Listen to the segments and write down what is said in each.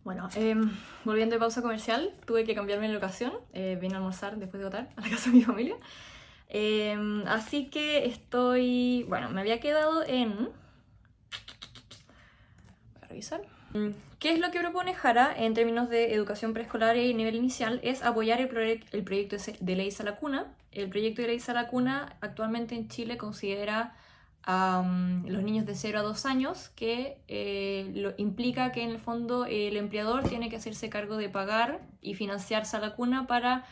Bueno, volviendo de pausa comercial, tuve que cambiarme de locación. Vine a almorzar después de votar a la casa de mi familia. Así que estoy... Bueno, me había quedado en... Voy a revisar. ¿Qué es lo que propone Jara en términos de educación preescolar y nivel inicial? Es apoyar el proyecto de ley Sala Cuna. El proyecto de ley Sala Cuna actualmente en Chile considera a los niños de 0 a 2 años, que implica que en el fondo el empleador tiene que hacerse cargo de pagar y financiar Sala Cuna para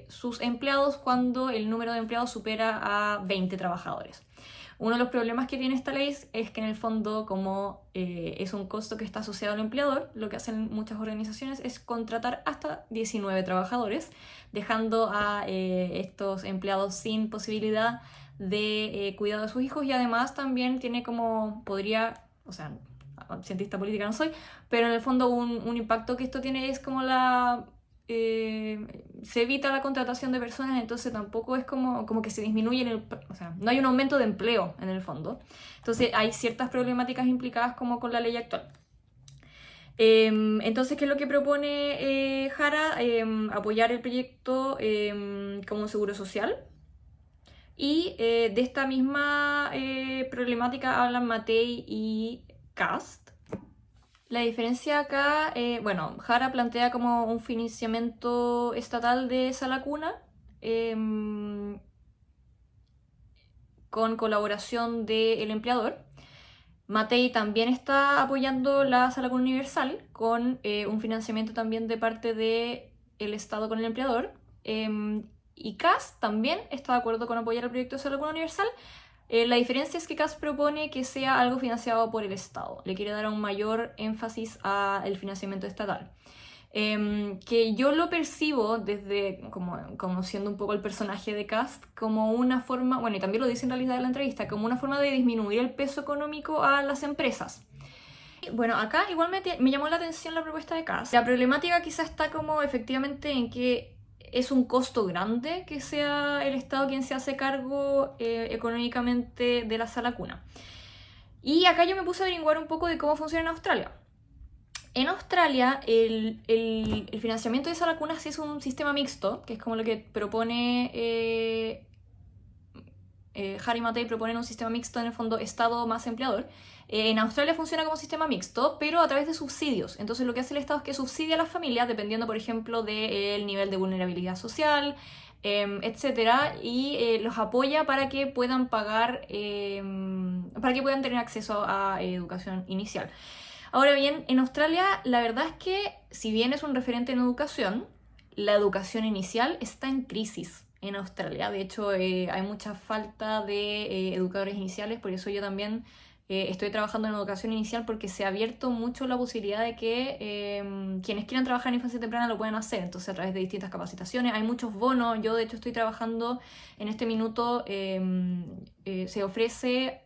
sus empleados cuando el número de empleados supera a 20 trabajadores. Uno de los problemas que tiene esta ley es que en el fondo, como es un costo que está asociado al empleador, lo que hacen muchas organizaciones es contratar hasta 19 trabajadores, dejando a estos empleados sin posibilidad de cuidado de sus hijos, y además también tiene como, o sea, cientista política no soy, pero en el fondo un impacto que esto tiene es como se evita la contratación de personas, entonces tampoco es como que se disminuye, o sea, no hay un aumento de empleo en el fondo. Entonces hay ciertas problemáticas implicadas como con la ley actual. Entonces, ¿qué es lo que propone Jara? Apoyar el proyecto como un seguro social. Y de esta misma problemática hablan Matei y Kast. La diferencia acá, bueno, Jara plantea como un financiamiento estatal de Sala Cuna con colaboración del empleador. Matei también está apoyando la Sala Cuna Universal con un financiamiento también de parte del Estado con el empleador. Y Kast también está de acuerdo con apoyar el proyecto de Sala Cuna Universal. La diferencia es que Kast propone que sea algo financiado por el Estado. Le quiere dar un mayor énfasis al financiamiento estatal. Que yo lo percibo desde, como siendo un poco el personaje de Kast, como una forma, bueno, y también lo dice en realidad en la entrevista, como una forma de disminuir el peso económico a las empresas. Bueno, acá igual me llamó la atención la propuesta de Kast. La problemática quizá está como efectivamente en que es un costo grande que sea el Estado quien se hace cargo económicamente de la Sala Cuna. Y acá yo me puse a averiguar un poco de cómo funciona en Australia. En Australia, el financiamiento de Sala Cuna sí es un sistema mixto, que es como lo que propone Jara y Matei, proponen un sistema mixto, en el fondo Estado más empleador. En Australia funciona como sistema mixto, pero a través de subsidios. Entonces lo que hace el Estado es que subsidia a las familias dependiendo, por ejemplo, del nivel de vulnerabilidad social, etcétera, y los apoya para que puedan pagar, para que puedan tener acceso a educación inicial. Ahora bien, en Australia la verdad es que, si bien es un referente en educación, la educación inicial está en crisis en Australia. De hecho, hay mucha falta de educadores iniciales, por eso yo también estoy trabajando en educación inicial, porque se ha abierto mucho la posibilidad de que quienes quieran trabajar en infancia temprana lo puedan hacer, entonces a través de distintas capacitaciones. Hay muchos bonos. Yo de hecho estoy trabajando en este minuto, se ofrece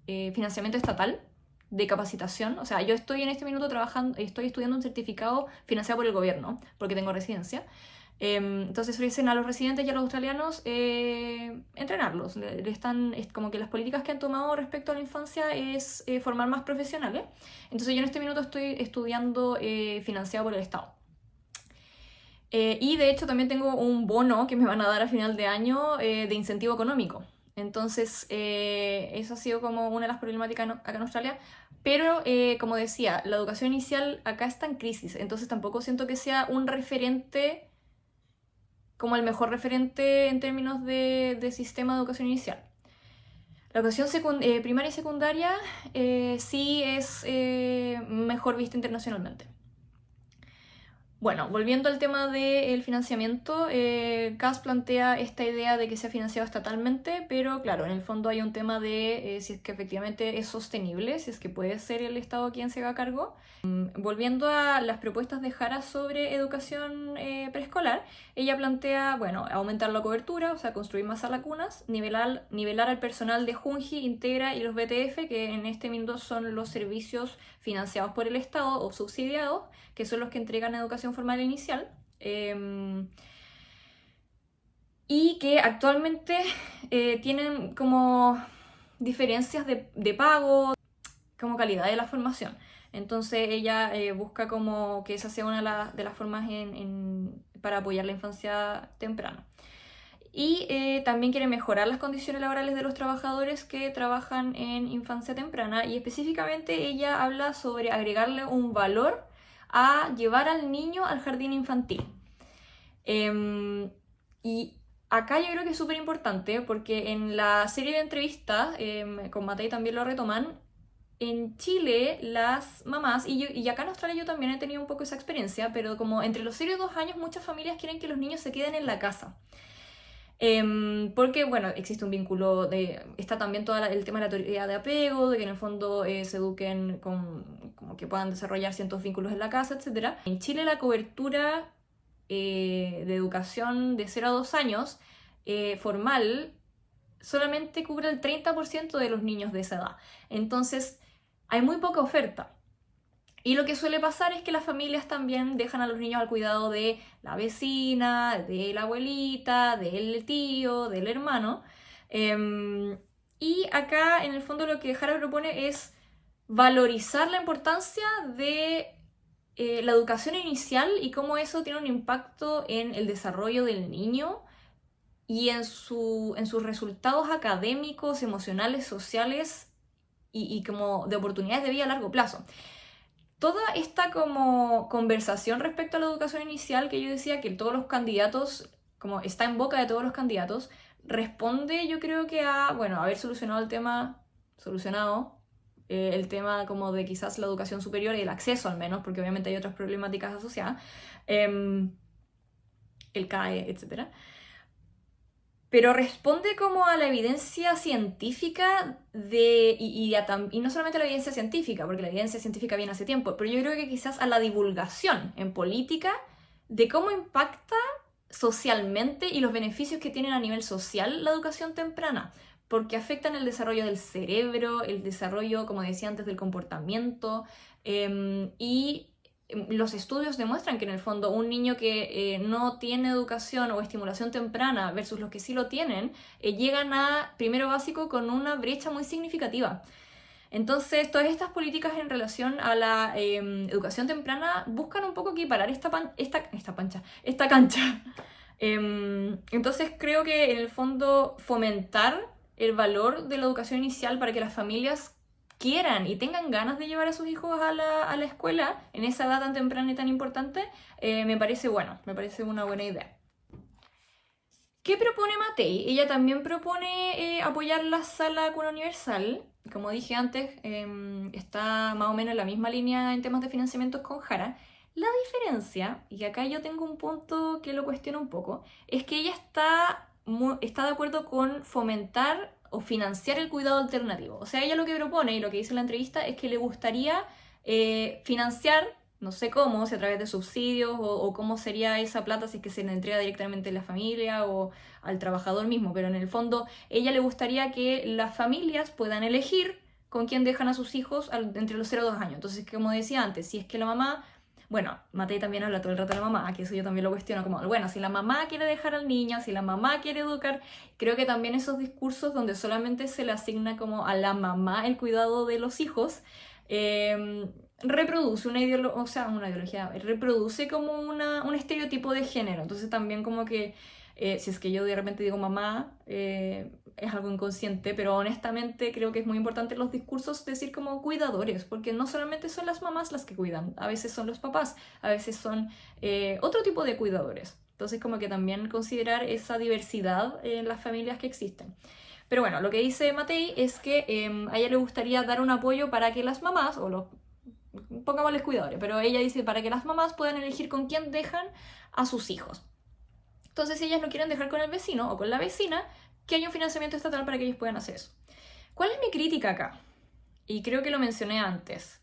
financiamiento estatal de capacitación. O sea, yo estoy en este minuto estoy estudiando un certificado financiado por el gobierno, porque tengo residencia. Entonces ofrecen a los residentes y a los australianos entrenarlos. Es como que las políticas que han tomado respecto a la infancia es formar más profesionales. Entonces yo en este minuto estoy estudiando financiado por el Estado. Y de hecho también tengo un bono que me van a dar a final de año de incentivo económico. Entonces eso ha sido como una de las problemáticas acá en Australia. Pero como decía, la educación inicial acá está en crisis. Entonces tampoco siento que sea un referente, como el mejor referente en términos de sistema de educación inicial. La educación primaria y secundaria sí es mejor vista internacionalmente. Bueno, volviendo al tema del financiamiento, Kast plantea esta idea de que sea financiado estatalmente, pero claro, en el fondo hay un tema de si es que efectivamente es sostenible, si es que puede ser el Estado quien se haga cargo. Volviendo a las propuestas de Jara sobre educación preescolar, ella plantea, bueno, aumentar la cobertura, o sea, construir más salacunas, nivelar al personal de Junji, Integra y los BTF, que en este minuto son los servicios financiados por el Estado o subsidiados, que son los que entregan educación formal inicial, y que actualmente tienen como diferencias de pago, como calidad de la formación. Entonces ella busca como que esa sea una de las formas para apoyar la infancia temprana. Y también quiere mejorar las condiciones laborales de los trabajadores que trabajan en infancia temprana, y específicamente ella habla sobre agregarle un valor a llevar al niño al jardín infantil. Y acá yo creo que es súper importante porque en la serie de entrevistas, con Matei también lo retoman, en Chile las mamás, y acá en Australia yo también he tenido un poco esa experiencia, pero como entre los 0 y 2 años muchas familias quieren que los niños se queden en la casa. Porque, bueno, existe un vínculo está también todo el tema de la teoría de apego, de que en el fondo se eduquen como que puedan desarrollar ciertos vínculos en la casa, etc. En Chile la cobertura de educación de 0 a 2 años formal solamente cubre el 30% de los niños de esa edad. Entonces, hay muy poca oferta. Y lo que suele pasar es que las familias también dejan a los niños al cuidado de la vecina, de la abuelita, del tío, del hermano. Y acá, en el fondo, lo que Jara propone es valorizar la importancia de la educación inicial y cómo eso tiene un impacto en el desarrollo del niño y en sus resultados académicos, emocionales, sociales y como de oportunidades de vida a largo plazo. Toda esta como conversación respecto a la educación inicial que yo decía que todos los candidatos, como está en boca de todos los candidatos, responde yo creo que a, bueno, haber solucionado el tema como de quizás la educación superior y el acceso al menos, porque obviamente hay otras problemáticas asociadas, el CAE, etc. Pero responde como a la evidencia científica y no solamente a la evidencia científica, porque la evidencia científica viene hace tiempo, pero yo creo que quizás a la divulgación en política de cómo impacta socialmente y los beneficios que tienen a nivel social la educación temprana, porque afectan el desarrollo del cerebro, el desarrollo, como decía antes, del comportamiento, y los estudios demuestran que en el fondo un niño que no tiene educación o estimulación temprana versus los que sí lo tienen, llegan a primero básico con una brecha muy significativa. Entonces, todas estas políticas en relación a la educación temprana buscan un poco equiparar esta cancha. Entonces, creo que en el fondo fomentar el valor de la educación inicial para que las familias quieran y tengan ganas de llevar a sus hijos a la escuela en esa edad tan temprana y tan importante, me parece una buena idea. ¿Qué propone Matei? Ella también propone apoyar la sala cuna universal. Como dije antes, está más o menos en la misma línea en temas de financiamientos con Jara. La diferencia, y acá yo tengo un punto que lo cuestiono un poco, es que ella está de acuerdo con fomentar o financiar el cuidado alternativo. O sea, ella lo que propone y lo que dice en la entrevista es que le gustaría financiar, no sé cómo, si a través de subsidios o cómo sería esa plata si es que se le entrega directamente a la familia o al trabajador mismo, pero en el fondo ella le gustaría que las familias puedan elegir con quién dejan a sus hijos entre los 0 y 2 años. Entonces, como decía antes, si es que la mamá, bueno, Matei también habla todo el rato de la mamá, que eso yo también lo cuestiono, como, bueno, si la mamá quiere dejar al niño, si la mamá quiere educar, creo que también esos discursos donde solamente se le asigna como a la mamá el cuidado de los hijos, reproduce una ideología, reproduce como un estereotipo de género. Entonces también como que, si es que yo de repente digo mamá, es algo inconsciente, pero honestamente creo que es muy importante en los discursos decir como cuidadores, porque no solamente son las mamás las que cuidan, a veces son los papás, a veces son otro tipo de cuidadores. Entonces como que también considerar esa diversidad en las familias que existen. Pero bueno, lo que dice Matei es que a ella le gustaría dar un apoyo para que las mamás, pongámosles cuidadores, pero ella dice para que las mamás puedan elegir con quién dejan a sus hijos. Entonces, si ellas no quieren dejar con el vecino o con la vecina, que haya un financiamiento estatal para que ellos puedan hacer eso. ¿Cuál es mi crítica acá? Y creo que lo mencioné antes.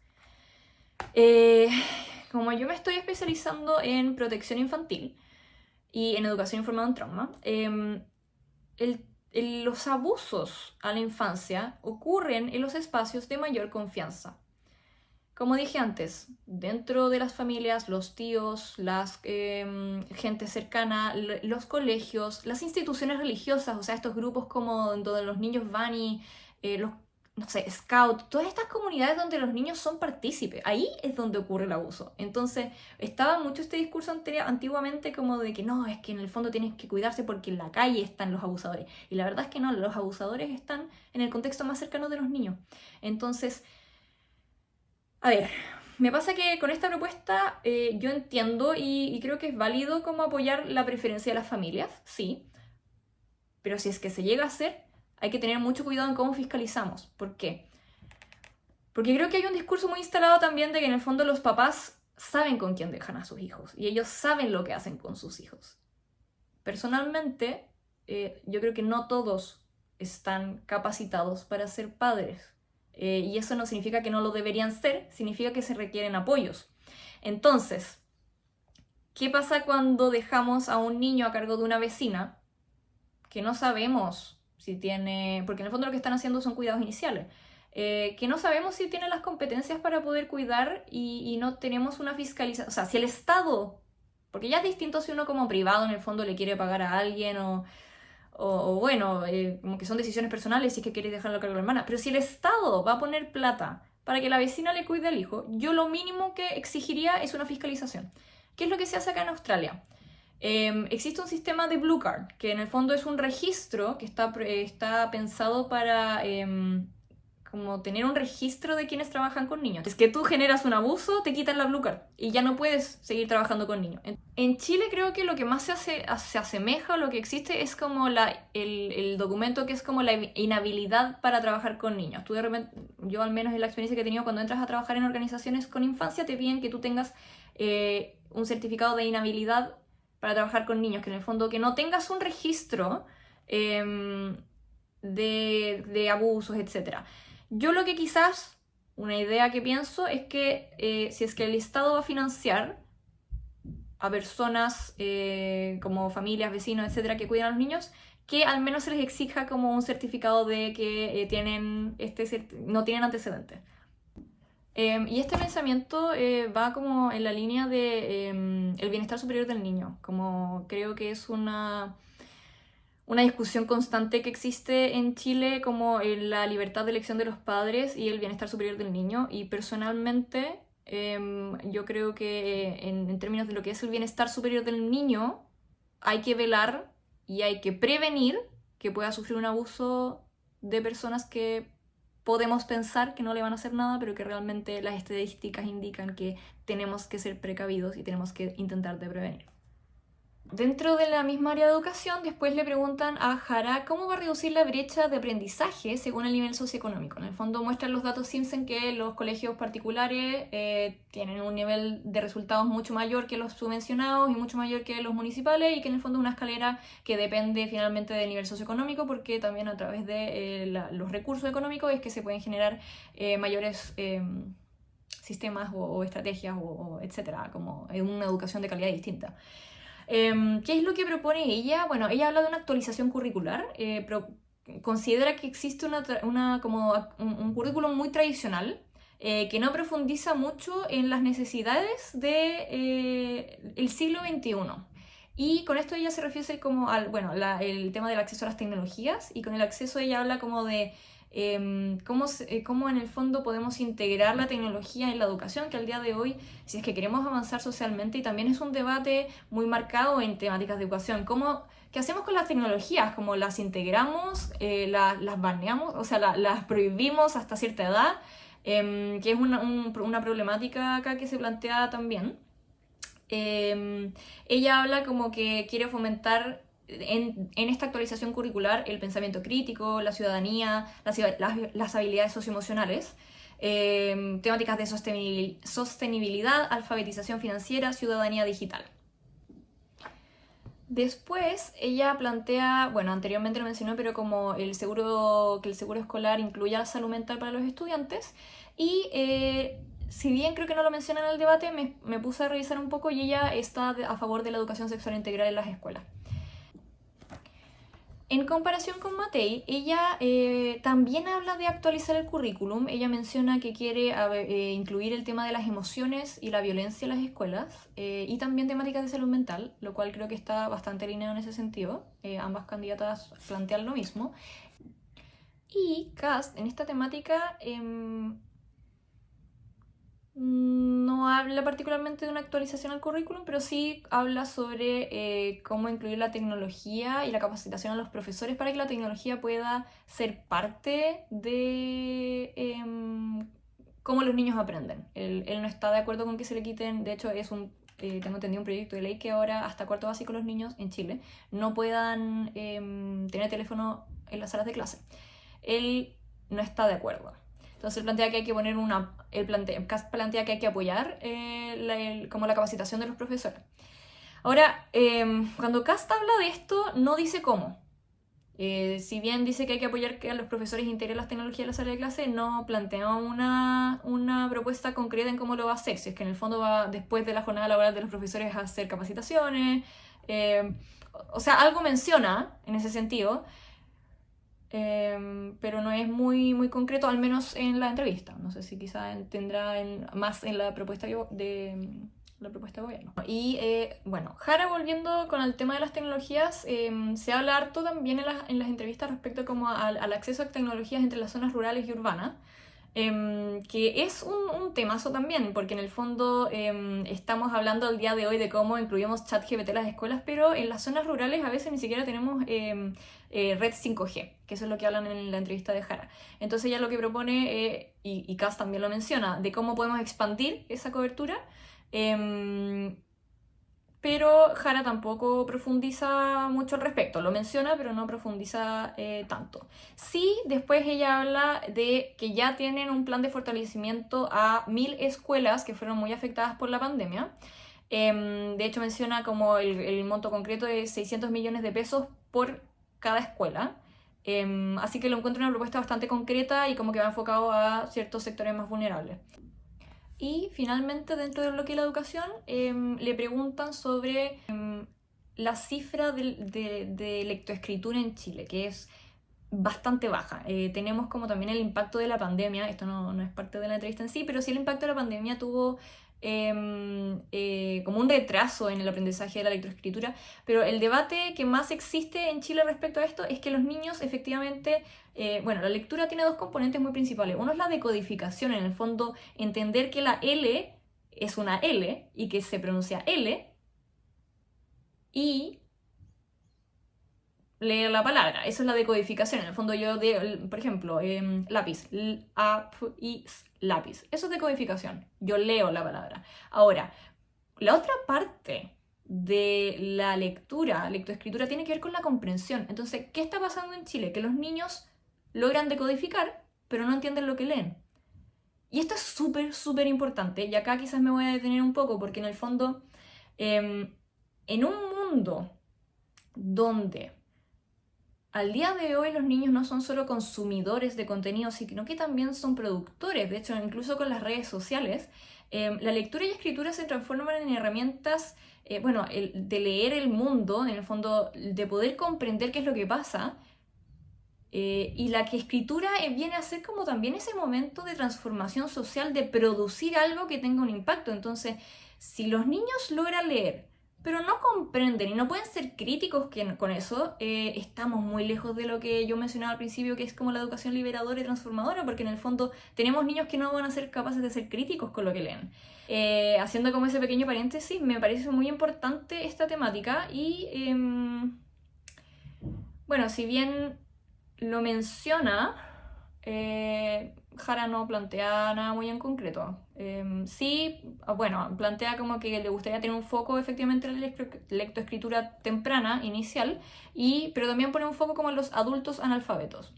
Como yo me estoy especializando en protección infantil y en educación informada en trauma, los abusos a la infancia ocurren en los espacios de mayor confianza. Como dije antes, dentro de las familias, los tíos, gente cercana, los colegios, las instituciones religiosas, o sea, estos grupos como donde los niños van y no sé, scout, todas estas comunidades donde los niños son partícipes, ahí es donde ocurre el abuso. Entonces, estaba mucho este discurso antiguamente como de que no, es que en el fondo tienes que cuidarse porque en la calle están los abusadores. Y la verdad es que no, los abusadores están en el contexto más cercano de los niños. Entonces, a ver, me pasa que con esta propuesta yo entiendo y creo que es válido como apoyar la preferencia de las familias, sí, pero si es que se llega a hacer, hay que tener mucho cuidado en cómo fiscalizamos. ¿Por qué? Porque creo que hay un discurso muy instalado también de que en el fondo los papás saben con quién dejan a sus hijos y ellos saben lo que hacen con sus hijos. Personalmente, yo creo que no todos están capacitados para ser padres. Y eso no significa que no lo deberían ser, significa que se requieren apoyos. Entonces, ¿qué pasa cuando dejamos a un niño a cargo de una vecina que no sabemos si tiene, porque en el fondo lo que están haciendo son cuidados iniciales, que no sabemos si tiene las competencias para poder cuidar y no tenemos una fiscalización, o sea, si el Estado, porque ya es distinto si uno como privado en el fondo le quiere pagar a alguien o bueno, como que son decisiones personales si es que quieres dejarlo a cargo de la hermana, pero si el Estado va a poner plata para que la vecina le cuide al hijo, yo lo mínimo que exigiría es una fiscalización. ¿Qué es lo que se hace acá en Australia? Existe un sistema de Blue Card, que en el fondo es un registro que está pensado para como tener un registro de quienes trabajan con niños. Es que tú generas un abuso, te quitan la Blue Card y ya no puedes seguir trabajando con niños. En Chile creo que lo que más se asemeja a lo que existe es como el documento que es como la inhabilidad para trabajar con niños. Tú de repente, yo al menos en la experiencia que he tenido cuando entras a trabajar en organizaciones con infancia, te piden que tú tengas un certificado de inhabilidad para trabajar con niños, que en el fondo que no tengas un registro de abusos, etc. Yo lo que quizás, una idea que pienso es que si es que el Estado va a financiar a personas como familias, vecinos, etcétera, que cuidan a los niños, que al menos se les exija como un certificado de que no tienen antecedentes. Y este pensamiento va como en la línea de el bienestar superior del niño, como creo que es una discusión constante que existe en Chile como en la libertad de elección de los padres y el bienestar superior del niño. Y personalmente yo creo que en términos de lo que es el bienestar superior del niño, hay que velar y hay que prevenir que pueda sufrir un abuso de personas que podemos pensar que no le van a hacer nada, pero que realmente las estadísticas indican que tenemos que ser precavidos y tenemos que intentar de prevenir. Dentro de la misma área de educación, después le preguntan a Jara cómo va a reducir la brecha de aprendizaje según el nivel socioeconómico. En el fondo muestran los datos Simpson que los colegios particulares tienen un nivel de resultados mucho mayor que los subvencionados y mucho mayor que los municipales, y que en el fondo es una escalera que depende finalmente del nivel socioeconómico, porque también a través de los recursos económicos es que se pueden generar mayores sistemas o estrategias o etcétera, como una educación de calidad distinta. ¿Qué es lo que propone ella? Bueno, ella habla de una actualización curricular, considera que existe un currículum muy tradicional que no profundiza mucho en las necesidades del siglo XXI. Y con esto ella se refiere como el tema del acceso a las tecnologías, y con el acceso ella habla como de cómo en el fondo podemos integrar la tecnología en la educación, que al día de hoy, si es que queremos avanzar socialmente, y también es un debate muy marcado en temáticas de educación, ¿qué hacemos con las tecnologías? ¿Cómo las integramos? ¿Las baneamos? O sea, las prohibimos hasta cierta edad, que es una problemática acá que se plantea también. Ella habla como que quiere fomentar en esta actualización curricular el pensamiento crítico, la ciudadanía, las habilidades socioemocionales, temáticas de sostenibilidad, alfabetización financiera, ciudadanía digital. Después ella plantea, bueno, anteriormente lo mencionó, pero como que el seguro escolar incluya la salud mental para los estudiantes, y si bien creo que no lo menciona en el debate, me puse a revisar un poco y ella está a favor de la educación sexual integral en las escuelas. En comparación con Matei, ella también habla de actualizar el currículum. Ella menciona que quiere incluir el tema de las emociones y la violencia en las escuelas, y también temáticas de salud mental, lo cual creo que está bastante alineado en ese sentido. Ambas candidatas plantean lo mismo. Y Cast, en esta temática, no habla particularmente de una actualización al currículum, pero sí habla sobre cómo incluir la tecnología y la capacitación a los profesores para que la tecnología pueda ser parte de cómo los niños aprenden. Él no está de acuerdo con que se le quiten, de hecho tengo entendido un proyecto de ley que ahora hasta cuarto básico los niños en Chile no puedan tener teléfono en las salas de clase. Él no está de acuerdo. Entonces él plantea que hay que poner plantea que hay que apoyar como la capacitación de los profesores. Ahora, cuando Cast habla de esto, no dice cómo. Si bien dice que hay que apoyar que a los profesores integren las tecnologías en la sala de clase, no plantea una propuesta concreta en cómo lo va a hacer. Si es que en el fondo va, después de la jornada laboral de los profesores, a hacer capacitaciones. O sea, algo menciona en ese sentido, pero no es muy concreto, al menos en la entrevista. No sé si quizá tendrá más en la propuesta la propuesta de gobierno. Y bueno, Jara, volviendo con el tema de las tecnologías, se habla harto también en las entrevistas respecto como al acceso a tecnologías entre las zonas rurales y urbanas. Que es un temazo también, porque en el fondo estamos hablando al día de hoy de cómo incluimos ChatGPT en las escuelas, pero en las zonas rurales a veces ni siquiera tenemos red 5G, que eso es lo que hablan en la entrevista de Jara. Entonces ella lo que propone, y Cass también lo menciona, de cómo podemos expandir esa cobertura, pero Jara tampoco profundiza mucho al respecto, lo menciona pero no profundiza tanto. Sí, después ella habla de que ya tienen un plan de fortalecimiento a 1000 escuelas que fueron muy afectadas por la pandemia. De hecho menciona como el monto concreto de 600 millones de pesos por cada escuela. Así que lo encuentro una propuesta bastante concreta y como que va enfocado a ciertos sectores más vulnerables. Y finalmente, dentro de lo que es la educación, le preguntan sobre la cifra de lectoescritura en Chile, que es bastante baja. Tenemos como también el impacto de la pandemia, esto no es parte de la entrevista en sí, pero sí el impacto de la pandemia tuvo como un retraso en el aprendizaje de la lectoescritura, pero el debate que más existe en Chile respecto a esto es que los niños efectivamente, bueno, la lectura tiene dos componentes muy principales. Uno es la decodificación, en el fondo entender que la L es una L y que se pronuncia L, y leer la palabra. Eso es la decodificación. En el fondo yo, por ejemplo, lápiz, lápiz. Eso es decodificación. Yo leo la palabra. Ahora, la otra parte de la lectoescritura, tiene que ver con la comprensión. Entonces, ¿qué está pasando en Chile? Que los niños logran decodificar, pero no entienden lo que leen. Y esto es súper importante. Y acá quizás me voy a detener un poco, porque en el fondo, en un mundo donde al día de hoy los niños no son solo consumidores de contenido, sino que también son productores. De hecho, incluso con las redes sociales, la lectura y escritura se transforman en herramientas, de leer el mundo, en el fondo, de poder comprender qué es lo que pasa. Y la que escritura viene a ser como también ese momento de transformación social, de producir algo que tenga un impacto. Entonces, si los niños logran leer, pero no comprenden y no pueden ser críticos con eso, estamos muy lejos de lo que yo mencionaba al principio, que es como la educación liberadora y transformadora, porque en el fondo tenemos niños que no van a ser capaces de ser críticos con lo que leen. Haciendo como ese pequeño paréntesis, me parece muy importante esta temática y, bueno, si bien lo menciona, Jara no plantea nada muy en concreto. Sí, bueno, plantea como que le gustaría tener un foco efectivamente en la lectoescritura temprana, inicial, pero también pone un foco como en los adultos analfabetos.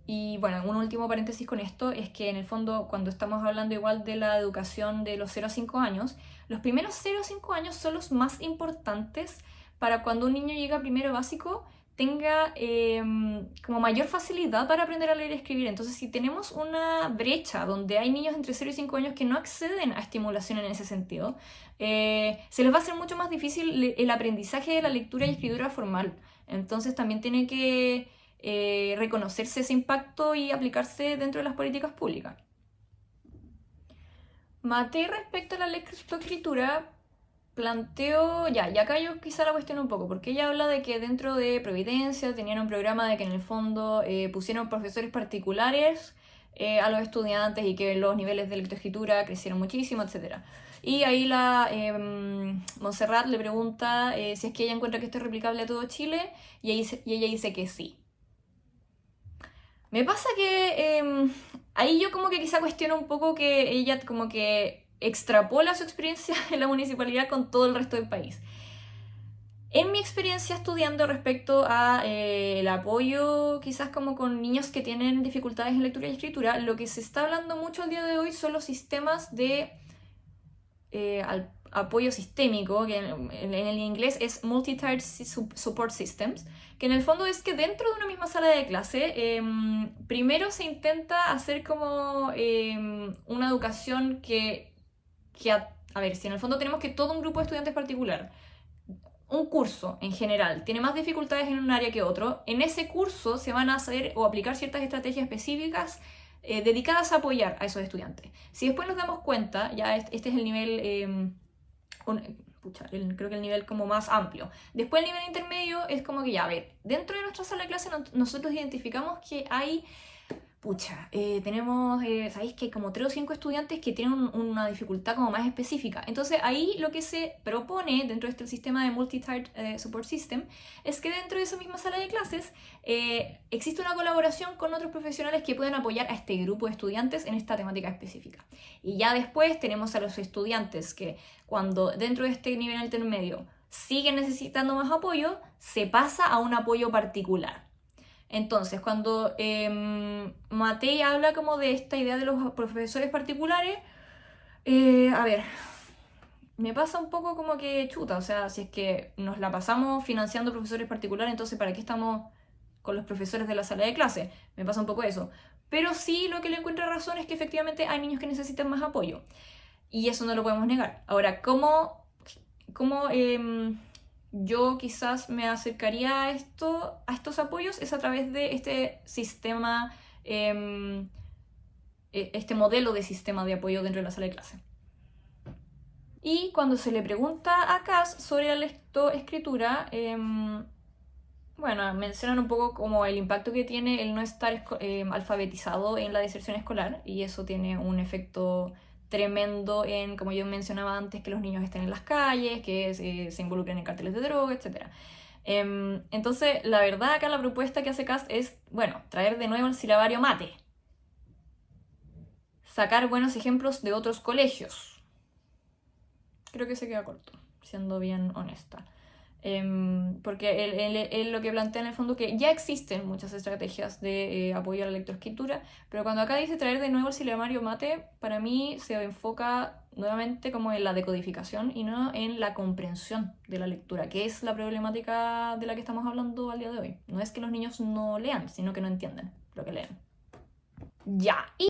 Y bueno, un último paréntesis con esto es que en el fondo, cuando estamos hablando igual de la educación de los 0 a 5 años, los primeros 0 a 5 años son los más importantes para cuando un niño llega a primero básico tenga como mayor facilidad para aprender a leer y escribir. Entonces, si tenemos una brecha donde hay niños entre 0 y 5 años que no acceden a estimulación en ese sentido, se les va a hacer mucho más difícil el aprendizaje de la lectura y escritura formal. Entonces, también tiene que reconocerse ese impacto y aplicarse dentro de las políticas públicas. Matei, respecto a la lectoescritura, planteó, ya, y acá yo quizá la cuestiono un poco, porque ella habla de que dentro de Providencia tenían un programa de que en el fondo pusieron profesores particulares a los estudiantes y que los niveles de lectoescritura crecieron muchísimo, etc. Y ahí la Montserrat le pregunta si es que ella encuentra que esto es replicable a todo Chile y ella dice que sí. Me pasa que ahí yo como que quizá cuestiono un poco que ella como que extrapola su experiencia en la municipalidad con todo el resto del país. En mi experiencia estudiando respecto a el apoyo quizás como con niños que tienen dificultades en lectura y escritura, lo que se está hablando mucho al día de hoy son los sistemas de apoyo sistémico, que en el inglés es Multi-Tiered Support Systems, que en el fondo es que dentro de una misma sala de clase, primero se intenta hacer como una educación a ver, si en el fondo tenemos que todo un grupo de estudiantes particular, un curso en general tiene más dificultades en un área que otro, en ese curso se van a hacer o aplicar ciertas estrategias específicas dedicadas a apoyar a esos estudiantes. Si después nos damos cuenta, ya este es el nivel, creo que el nivel como más amplio. Después el nivel intermedio es como que ya, a ver, dentro de nuestra sala de clase nosotros identificamos que hay tenemos, sabéis que hay como 3 o 5 estudiantes que tienen una dificultad como más específica. Entonces ahí lo que se propone dentro de este sistema de Multi-Tiered Support System es que dentro de esa misma sala de clases existe una colaboración con otros profesionales que pueden apoyar a este grupo de estudiantes en esta temática específica. Y ya después tenemos a los estudiantes que cuando dentro de este nivel intermedio siguen necesitando más apoyo, se pasa a un apoyo particular. Entonces, cuando Matei habla como de esta idea de los profesores particulares, a ver, me pasa un poco como que chuta, o sea, si es que nos la pasamos financiando profesores particulares, entonces ¿para qué estamos con los profesores de la sala de clase? Me pasa un poco eso. Pero sí lo que le encuentro razón es que efectivamente hay niños que necesitan más apoyo. Y eso no lo podemos negar. Ahora, ¿cómo yo quizás me acercaría a estos apoyos? Es a través de este sistema, este modelo de sistema de apoyo dentro de la sala de clase. Y cuando se le pregunta a Cass sobre la lectoescritura, bueno, mencionan un poco como el impacto que tiene el no estar alfabetizado en la deserción escolar, y eso tiene un efecto tremendo en, como yo mencionaba antes, que los niños estén en las calles, que se involucren en carteles de droga, etc. Entonces, la verdad acá la propuesta que hace Cass es, bueno, traer de nuevo el silabario mate, sacar buenos ejemplos de otros colegios. Creo que se queda corto, siendo bien honesta. Porque él lo que plantea en el fondo que ya existen muchas estrategias de apoyo a la lectoescritura, pero cuando acá dice traer de nuevo el silabario mate, para mí se enfoca nuevamente como en la decodificación y no en la comprensión de la lectura, que es la problemática de la que estamos hablando al día de hoy. No es que los niños no lean, sino que no entienden lo que leen. Ya, y